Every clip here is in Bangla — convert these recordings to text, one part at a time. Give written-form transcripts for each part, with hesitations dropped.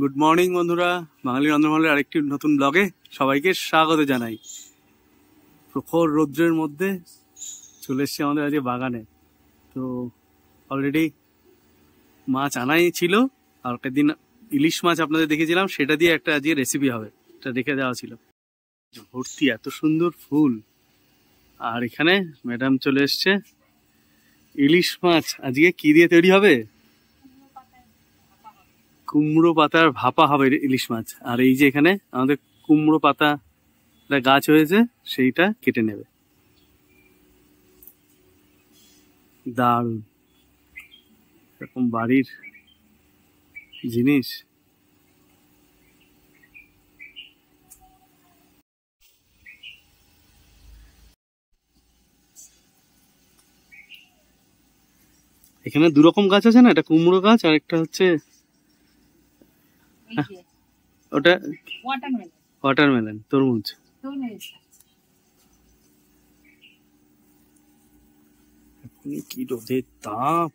গুড মর্নিং বন্ধুরা, বাঙালি রন্ধনমহলের আরেকটি নতুন ব্লগে সবাইকে স্বাগত জানাই। প্রখর রৌদ্রের মধ্যে চলে এসছি আমাদের আজকে বাগানে। তো অলরেডি মাছ আনাই ছিল, আর একটা দিন ইলিশ মাছ আপনাদের দেখেছিলাম, সেটা দিয়ে একটা আজকে রেসিপি হবে, এটা রেখে দেওয়া ছিল। ভর্তি এত সুন্দর ফুল। আর এখানে ম্যাডাম চলে এসছে। ইলিশ মাছ আজকে কি দিয়ে তৈরি হবে? কুমড়ো পাতার ভাপা হবে ইলিশ মাছ। আর এই যে এখানে আমাদের কুমড়ো পাতা গাছ হয়েছে, সেইটা কেটে নেবে। দারুণ, এরকম বাড়ির জিনিস। এখানে দুরকম গাছ আছে না, এটা কুমড়ো গাছ আর একটা হচ্ছে ওটা ওয়াটারমেলন, তরমুজ। কি রোদের তাপ!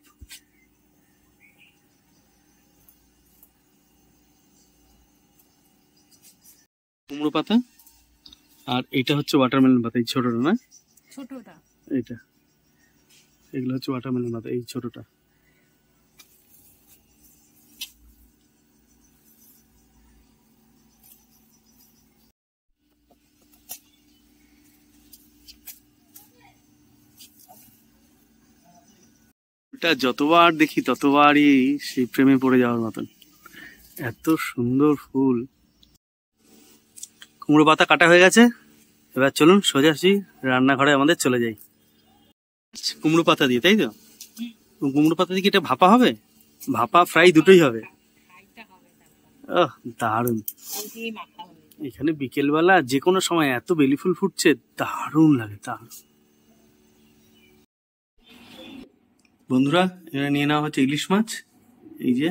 কুমড়ো পাতা আর এটা হচ্ছে ওয়াটারমেলন পাতা, এই ছোটটা না, ছোটটা এটা, এগুলো হচ্ছে ওয়াটারমেলন পাতা, এই ছোটটা। এটা যতবার দেখি ততবারই সেই প্রেমে পড়ে যাওয়ার মতন, এত সুন্দর ফুল। কুমড়ো পাতা কাটা হয়ে গেছে, এবার চলুন সোজাসুজি রান্নাঘরে আমাদের চলে যাই। কুমড়ো পাতা দিয়ে, তাই তো? কুমড়ো পাতা দিয়ে এটা ভাপা হবে, ভাপা ফ্রাই দুটোই হবে। ওহ দারুণ! এখানে বিকেলবেলা যে কোনো সময় এত বেলি ফুল ফুটছে, দারুণ লাগে, দারুণ। বন্ধুরা, এখানে নিয়ে নেওয়া হচ্ছে ইলিশ মাছ। এই যে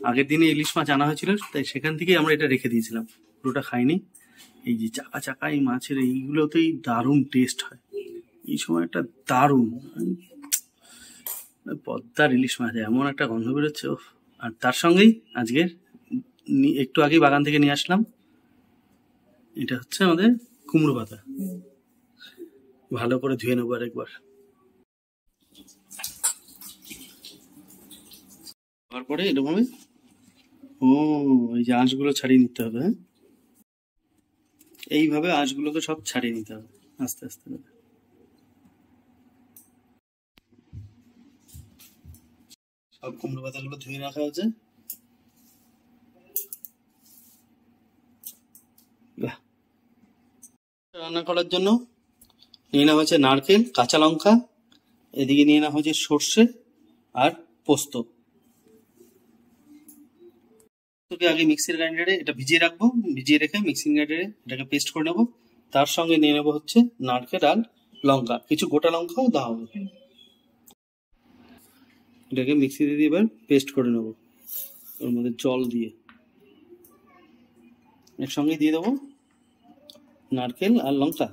আগের দিনে ইলিশ মাছ আনা হয়েছিল, তাই সেখান থেকেই আমরা এটা রেখে দিয়েছিলাম, পুরোটা খাইনি। এই যে চাকা চাকা এই মাছের এইগুলোতেই দারুণ টেস্ট হয় এই সময়, একটা দারুণ পদ্মার ইলিশ মাছ, এমন একটা গন্ধ বেরোচ্ছে। আর তার সঙ্গেই আজকের একটু আগেই বাগান থেকে নিয়ে আসলাম, এটা হচ্ছে আমাদের কুমড়ো পাতা। ভালো করে ধুয়ে নেবো আরেকবার। তারপরে এরকম এই যে আঁশগুলো ছাড়িয়ে নিতে হবে। হ্যাঁ, এইভাবে আঁশগুলোকে সব ছাড়িয়ে নিতে হবে আস্তে আস্তে করে। সব কুমড়ো পাতাগুলো ধুয়ে রাখা আছে। রান্না করার জন্য নিয়ে নেওয়া হয়েছে নারকেল, কাঁচা লঙ্কা, এদিকে নিয়ে নেওয়া হয়েছে সর্ষে আর পোস্ত। তোকে আগে মিক্সির গ্রাইন্ডারে এটা ভিজিয়ে রাখবো, ভিজিয়ে রেখে মিক্সিং গ্রাইন্ডারে এটাকে পেস্ট করে নেবো। তার সঙ্গে নিয়ে নেবো হচ্ছে নারকেল আর লঙ্কা, কিছু গোটা লঙ্কাও দেওয়া হবে। এটাকে মিক্সিতে দিয়ে এবার পেস্ট করে নেবো, ওর মধ্যে জল দিয়ে। এর সঙ্গে দিয়ে দেবো নারকেল আর লঙ্কা,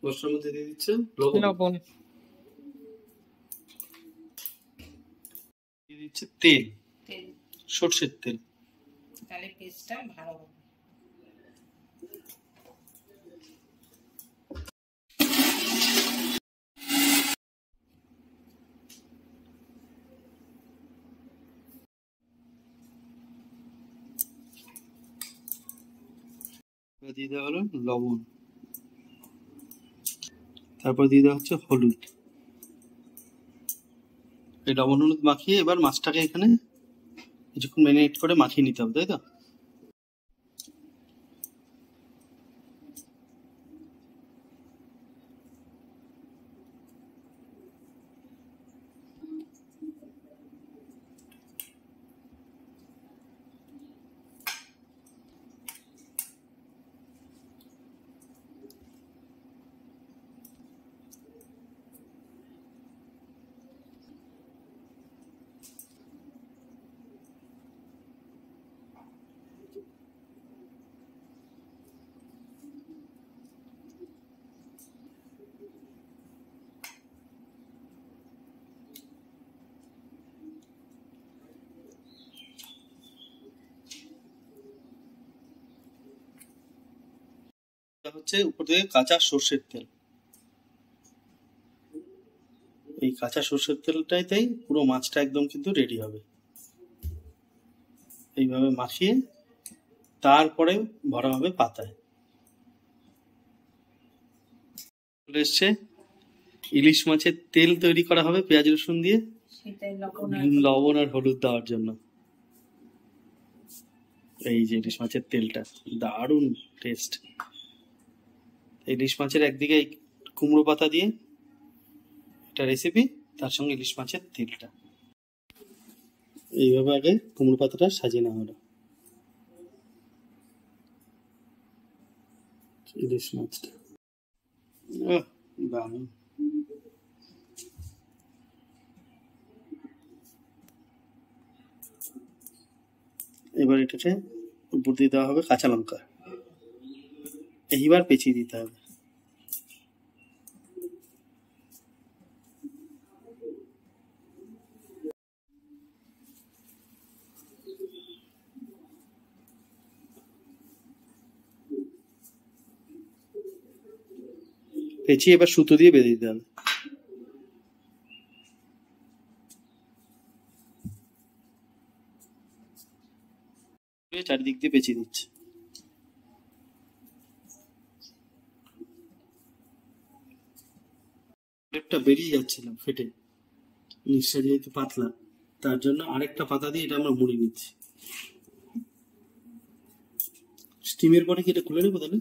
মশলার মধ্যে দিয়ে দিচ্ছে লবণ, দিয়ে দিচ্ছে তেল, সর্ষের তেল। তাহলে পেস্টটা ভালো হবে। দিয়ে দেওয়া হলো লবণ, তারপর দিয়ে দেওয়া হচ্ছে হলুদ। এই লবণ হলুদ মাখিয়ে এবার মাছটাকে এখানে কিছুক্ষণ ম্যারিনেট করে মাখিয়ে নিতে হবে, তাই তো? হচ্ছে উপর থেকে কাঁচা সর্ষের তেল। এই কাঁচা সর্ষের তেলটাইতেই পুরো মাছটা একদম কিন্তু রেডি হবে। এইভাবে মাখিয়ে তারপরে ভরা হবে পাতায়। চলে এসছে ইলিশ মাছের তেল তৈরি করা হবে পেঁয়াজ রসুন দিয়ে, লবণ আর হলুদ দেওয়ার জন্য। এই যে ইলিশ মাছের তেলটা, দারুণ টেস্ট। ইলিশ মাছের একদিকে কুমড়ো পাতা দিয়ে একটা রেসিপি, তার সঙ্গে ইলিশ মাছের তেলটা। এইভাবে আগে কুমড়ো পাতাটা সাজিয়ে নেওয়া হলো। ইলিশ মাছটা দারুণ। এবার এটাকে উপর দিয়ে দেওয়া হবে কাঁচা লঙ্কা, এইবার পেঁচিয়ে দিতে হবে। পেঁচিয়ে এবার সুতো দিয়ে বেঁধে দিতে হবে। চারিদিক দিয়ে পেঁচিয়ে দিচ্ছে। একটা বেরিয়ে যাচ্ছিল ফেটে, নিঃশ্বাস যেহেতু পাতলা, তার জন্য আরেকটা পাতা দিয়ে এটা আমরা মুড়ে নিচ্ছি। স্টিমের পরে কি এটা খুলে নেবো তাহলে?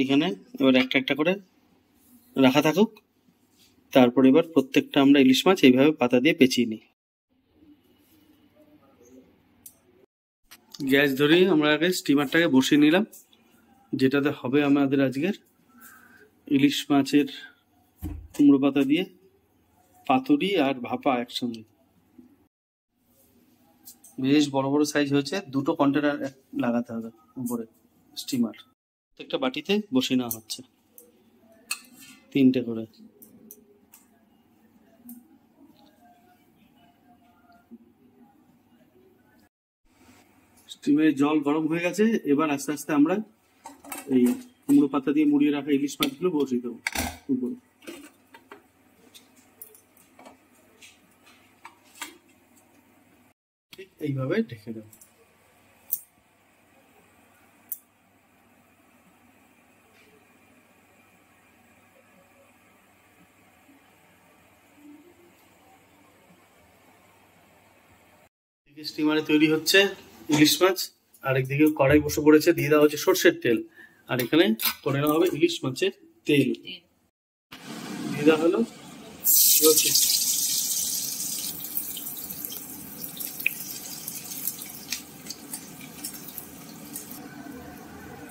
এইখানে এবার একটা একটা করে রাখা থাকুক, তারপর এবার প্রত্যেকটা আমরা ইলিশ মাছ এইভাবে পাতা দিয়ে পেঁচিয়ে নিই। গ্যাস ধরিয়ে আমরা আগে স্টিমারটাকে বসিয়ে নিলাম, যেটাতে হবে আমাদের আজকের ইলিশ মাছের কুমড়ো পাতা দিয়ে পাতুরি আর ভাপা একসঙ্গে। বেশ বড় বড় সাইজ হয়েছে, দুটো কন্টেনার লাগাতে হবে উপরে স্টিমার। প্রত্যেকটা বাটিতে বসিয়ে নেওয়া হচ্ছে, 3টে করে। স্টিমের জল গরম হয়ে গেছে, এবার আস্তে আস্তে আমরা এই কুমড়ো পাতা দিয়ে মুড়িয়ে রাখা ইলিশ মাছগুলো বসিয়ে দেবো উপরে। ঠিক এইভাবে ঢেকে দেবো। স্টিমারে তৈরি হচ্ছে ইলিশ মাছ, আরেকদিকে কড়াই বসে পড়েছে, দিয়ে দেওয়া হচ্ছে সর্ষের তেল, আর এখানে করে নেওয়া হবে ইলিশ মাছের তেল। দিয়ে দেওয়া হলো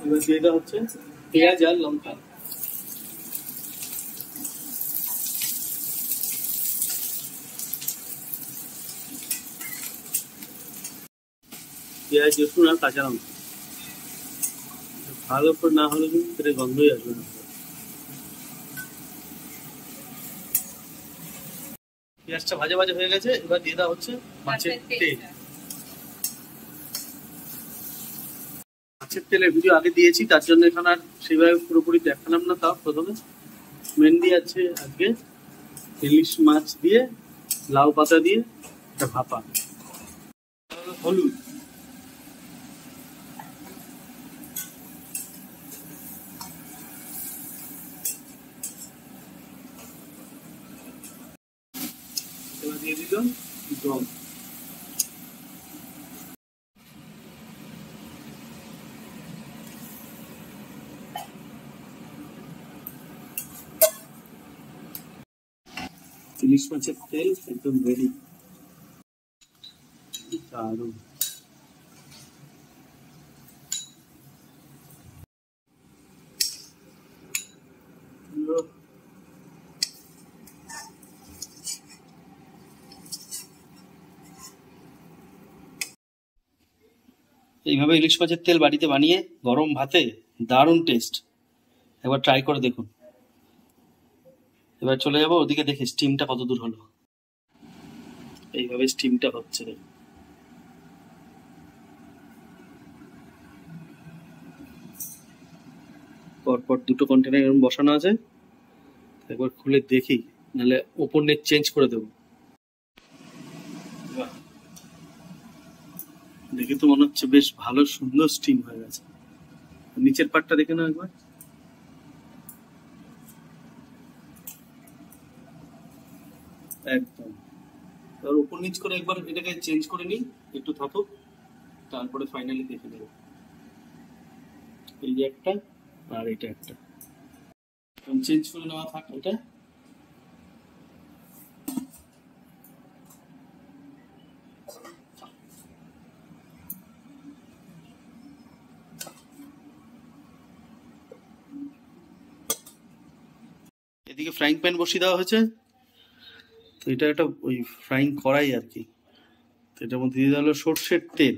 এবার দিয়ে দেওয়া হচ্ছে পেঁয়াজ আর লঙ্কা। পেঁয়াজ রসুন আর কাঁচা লঙ্কা ভালো করে না হলে কিন্তু সেটা গন্ধই আসবে না। পেঁয়াজটা ভাজা ভাজা হয়ে গেছে, এবার দিয়ে দেওয়া হচ্ছে মাছের তেল। মাছের তেলের ভিডিও আগে দিয়েছি, তার জন্য এখানে আর সেইভাবে পুরোপুরি দেখালাম না। তাও প্রথমে মেনলি আছে আজকে ইলিশ মাছ দিয়ে লাউ পাতা দিয়ে একটা ভাপা। হলুদ, এবার দিয়ে দিল জল। ইলিশ মাছের তেল একদম রেডি, দারুণ। এইভাবে ইলিশ মাছের তেল বাড়িতে বানিয়ে গরম ভাতে দারুণ টেস্ট, একবার ট্রাই করে দেখুন। এবার চলে যাবো ওদিকে, দেখে স্টিমটা কত দূর হলো। এইভাবে স্টিমটা হচ্ছে। পরপর দুটো কন্টেনার এরকম বসানো আছে, একবার খুলে দেখি, নাহলে ওপর নেট চেঞ্জ করে দেবো। বাহ, দেখে তো মনে হচ্ছে বেশ ভালো সুন্দর স্টিম হয়ে গেছে। নিচের পার্টটা দেখে নাও একবার। একদম। এবার উপর নিচ করে একবার এটাকে চেঞ্জ করে নিই, একটু থাকুক, তারপরে ফাইনালি দেখে নেব। এই যে একটা, আর এটা একটা চেঞ্জ করে নেওয়া থাক। এটা এদিকে ফ্রাইং প্যান বসিয়ে দেওয়া হয়েছে, তো এটা একটা ওই ফ্রাইং করাই আর কি। তো এটার মধ্যে দিয়ে দেওয়া হলো সর্ষের তেল।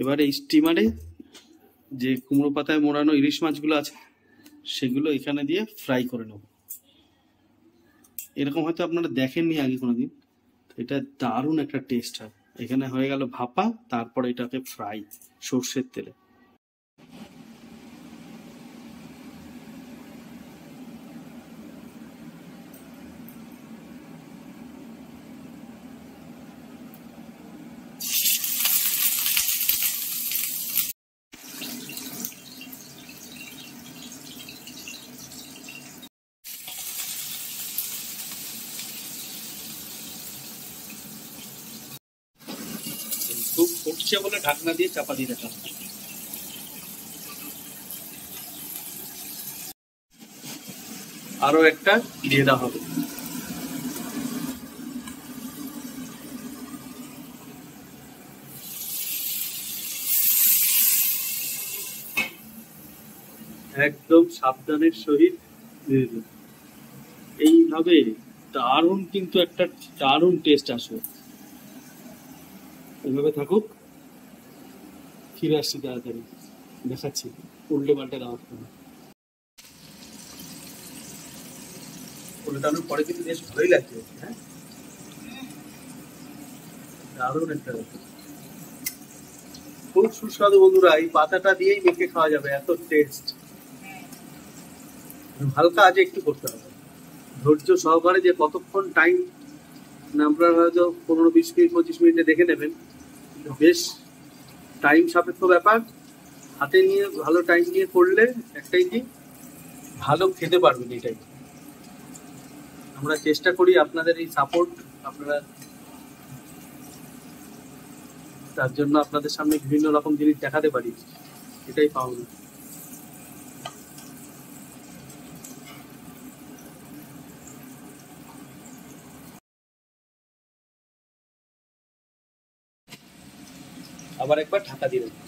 এবার এই স্টিমারে যে কুমড়ো পাতায় মোড়ানো ইলিশ মাছগুলো আছে সেগুলো এখানে দিয়ে ফ্রাই করে নেব। এরকম হয়তো আপনারা দেখেননি আগে কোনোদিন, এটা দারুণ একটা টেস্ট হয়। এখানে হয়ে গেল ভাপা, তারপরে এটাকে ফ্রাই সর্ষের তেলে। খুব ফুটছে বলে ঢাকনা দিয়ে চাপা দিয়ে রাখলাম। আরো একটা দিয়ে দেওয়া হবে। একদম সাবধানের সহিত দিয়ে দিলাম। এইভাবে দারুণ, কিন্তু একটা দারুণ টেস্ট আসবে। এইভাবে থাকুক, ফিরে আসছি তাড়াতাড়ি, দেখাচ্ছি। উল্টে পাল্টে দেওয়া হবে। উল্টানোর পরে কিন্তু বেশ ভালোই লাগছে। হ্যাঁ, দারুণ একটা ব্যাপার। খুব সুস্বাদু বন্ধুরা, এই পাতাটা দিয়েই মেখে খাওয়া যাবে, এত টেস্ট। হালকা আজে একটু করতে হবে, ধৈর্য সহকারে। যে কতক্ষণ টাইম, না আপনারা হয়তো 15-20 মিনিট 25 মিনিটে দেখে নেবেন, বেশ টাইম সাপেক্ষ ব্যাপার। হাতে নিয়ে ভালো টাইম নিয়ে করলে একটাই কি, ভালো খেতে পারবেন। এটাই আমরা চেষ্টা করি, আপনাদের এই সাপোর্ট, আপনারা তার জন্য আপনাদের সামনে বিভিন্ন রকম জিনিস দেখাতে পারি, এটাই পাওনা। আবার একবার ঢাকা দিয়ে দেবো।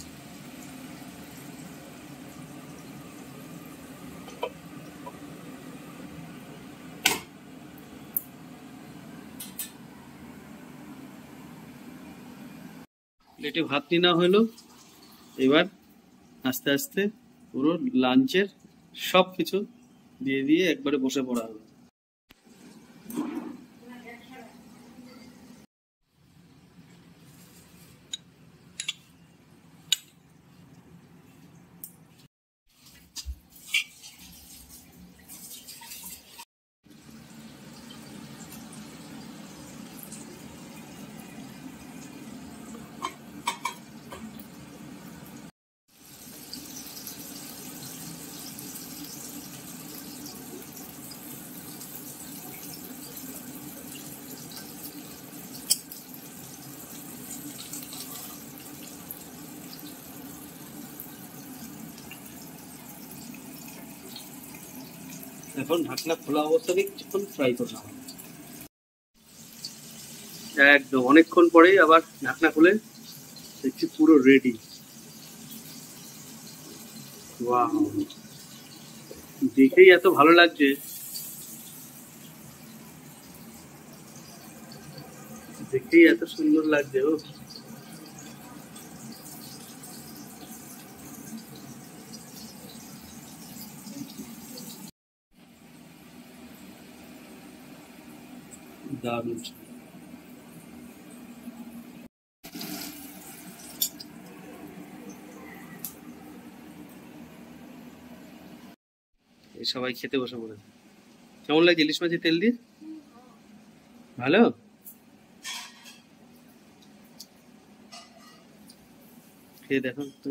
প্লেটে ভাত নিয়ে নেওয়া হলো। এবার আস্তে আস্তে পুরো লাঞ্চের সব কিছু দিয়ে দিয়ে একবারে বসে পড়া হবে। এখন ঢাকনা খোলা অবস্থাতে কিছুক্ষণ ফ্রাই করে নেওয়া হবে। একদম অনেকক্ষণ পরেই আবার ঢাকনা খুলে দেখছি পুরো রেডি। ওয়াও, দেখেই এত ভালো লাগছে, দেখেই এত সুন্দর লাগছে। ও দারুণ। এই সবাই খেতে বসে পড়েছে। কেমন লাগছে ইলিশ মাছের তেল দিয়ে? ভালো। খেয়ে দেখো তো।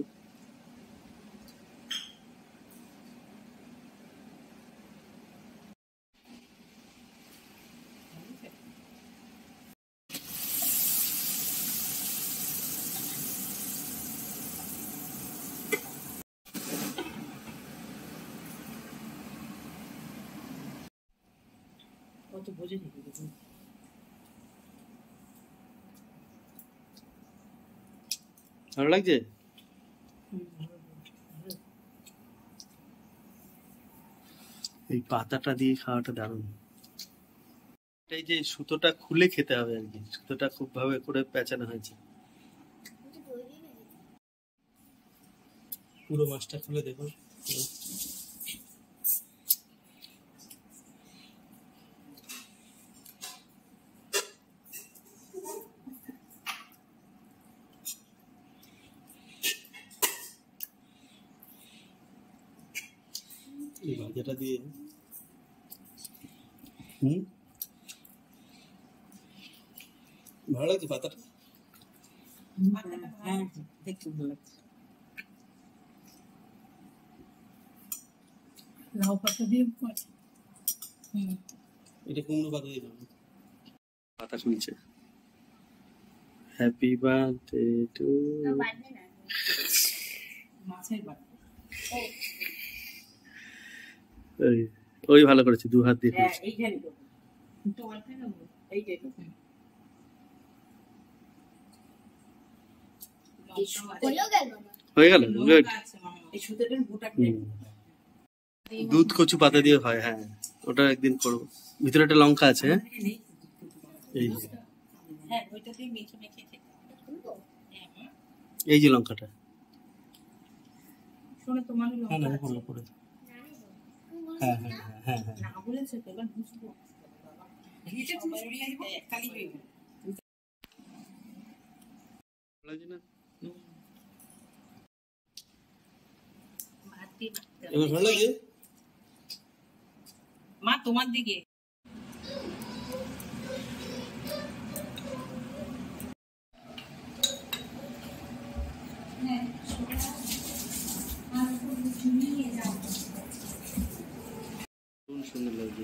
ভালো লাগছে? এই পাতাটা দিয়ে খাওয়াটা দারুণ। এই যে সুতোটা খুলে খেতে হবে আর কি, সুতোটা খুব ভাবে করে পেঁচানো হয়েছে। পুরো মাছটা খুলে দেখুন। এই ভাজাটা দিয়ে ভালো লাগছে পাতাটা। দেখতে ভালো লাগছে। লাউ পাতা দিয়ে এটা কুমড়ো পাতা দিয়ে পাতা শুনছে। হ্যাপি বার্থডে টু ওই ভালো করেছে, দু হাত দিয়ে হয়ে গেল। দুধ কচু পাতা দিয়ে হয়, হ্যাঁ ওটা একদিন করবো। ভিতরে একটা লঙ্কা আছে, হ্যাঁ এই যে লঙ্কাটা। হ্যাঁ হ্যাঁ হ্যাঁ হ্যাঁ এবার ভালো লাগে মা তোমার দিকে। সুন্দর লাগছে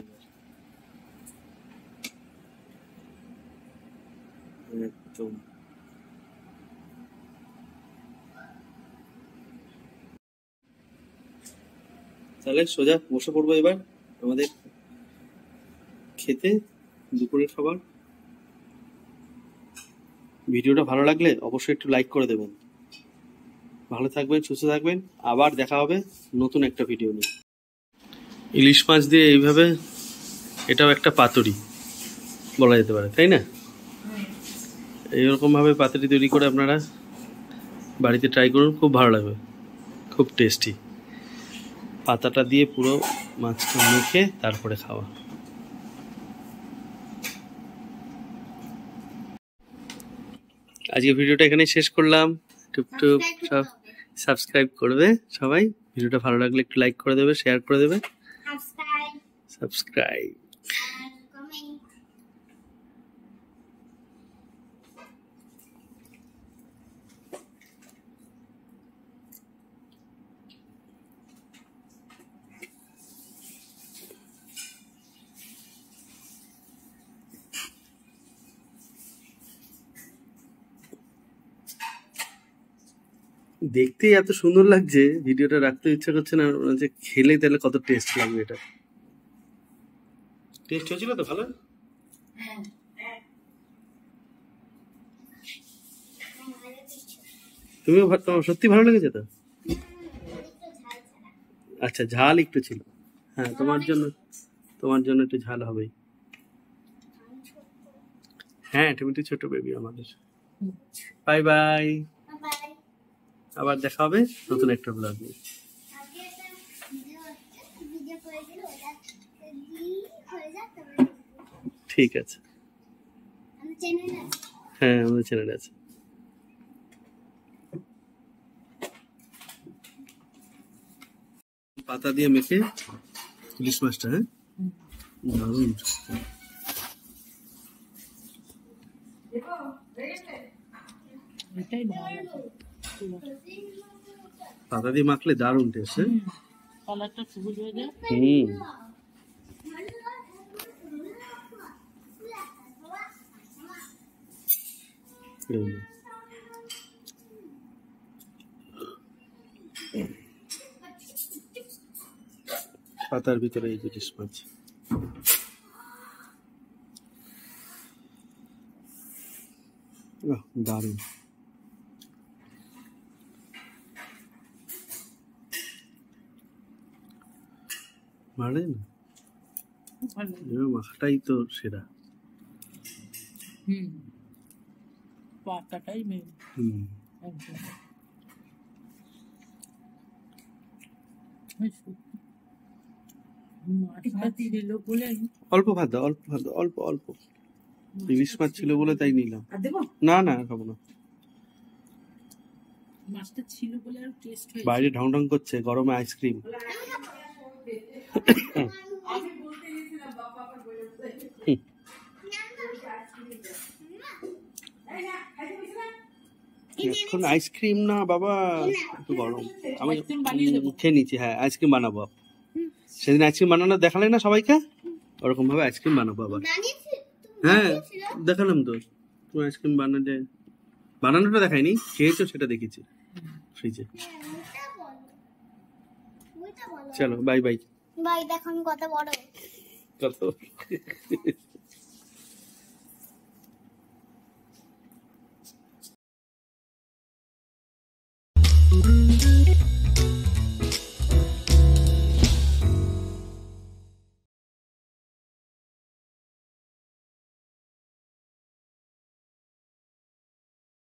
একদম। তাহলে সোজা বসে পড়বো এবার আমাদের খেতে, দুপুরের খাবার। ভিডিওটা ভালো লাগলে অবশ্যই একটু লাইক করে দেবেন। ভালো থাকবেন, সুস্থ থাকবেন, আবার দেখা হবে নতুন একটা ভিডিও নিয়ে। ইলিশ মাছ দিয়ে এইভাবে, এটাও একটা পাতুরি বলা যেতে পারে, তাই না? এইরকম ভাবে পাতুরি তৈরি করে আপনারা বাড়িতে ট্রাই করুন, খুব ভালো লাগবে, খুব টেস্টি। পাতাটা দিয়ে পুরো মাছটা মেখে তারপরে খাওয়া। আজকে ভিডিওটা এখানেই শেষ করলাম। টুকটুক সব সাবস্ক্রাইব করবে সবাই। ভিডিওটা ভালো লাগলে একটু লাইক করে দেবে, শেয়ার করে দেবে। সাবস্ক্রাইব। দেখতেই এত সুন্দর লাগছে, ভিডিওটা রাখতে ইচ্ছা করছে না, যে খেলে তাহলে কত টেস্ট লাগবে। এটা টেস্ট হয়েছিল তো ভালো? তুমিও তোমার সত্যি ভালো লেগেছে তো? আচ্ছা ঝাল একটু ছিল, হ্যাঁ তোমার জন্য একটু ঝাল হবেই। হ্যাঁ তুমি তো ছোট বেবি আমাদের। বাই বাই, আবার দেখা হবে নতুন একটা ব্লগ নিয়ে। ঠিক আছে, হ্যাঁ আমাদের চ্যানেলে আছে। পাতা দিয়ে মেখে ইলিশ মাছটা, হ্যাঁ দারুণ। এটাই ভালো পাতা দিয়ে মাখলে দারুণ টেস্ট। কালারটা সবুজ হয়ে যায়। পাতার ভিতরে এই যে ইলিশ মাছ, দারুণ। মানে না মাখাটাই তো সেরা। পাতাটাই মেন। অল্প ভাত দাও, অল্প ভাত দাও, অল্প অল্প। ইলিশ মাছ ছিল বলে তাই নিলাম। না না খাবো না। মাছটা ছিল বলে আর টেস্ট হয়েছে। বাইরে ঢং ঢং করছে, গরমে আইসক্রিম। এখন আইসক্রিম না বাবা, একটু গরম। আমি খেয়ে নিচ্ছি, হ্যাঁ আইসক্রিম বানাবো। সেদিন আইসক্রিম বানানো দেখালে না সবাইকে, ওরকম ভাবে আইসক্রিম বানাবো আবার। হ্যাঁ দেখালাম তো, তুমি আইসক্রিম বানানোটা দেখাইনি, খেয়েছো সেটা দেখেছি ফ্রিজে। চলো বাই বাই। বাই, দেখো আমি কত বড়। কত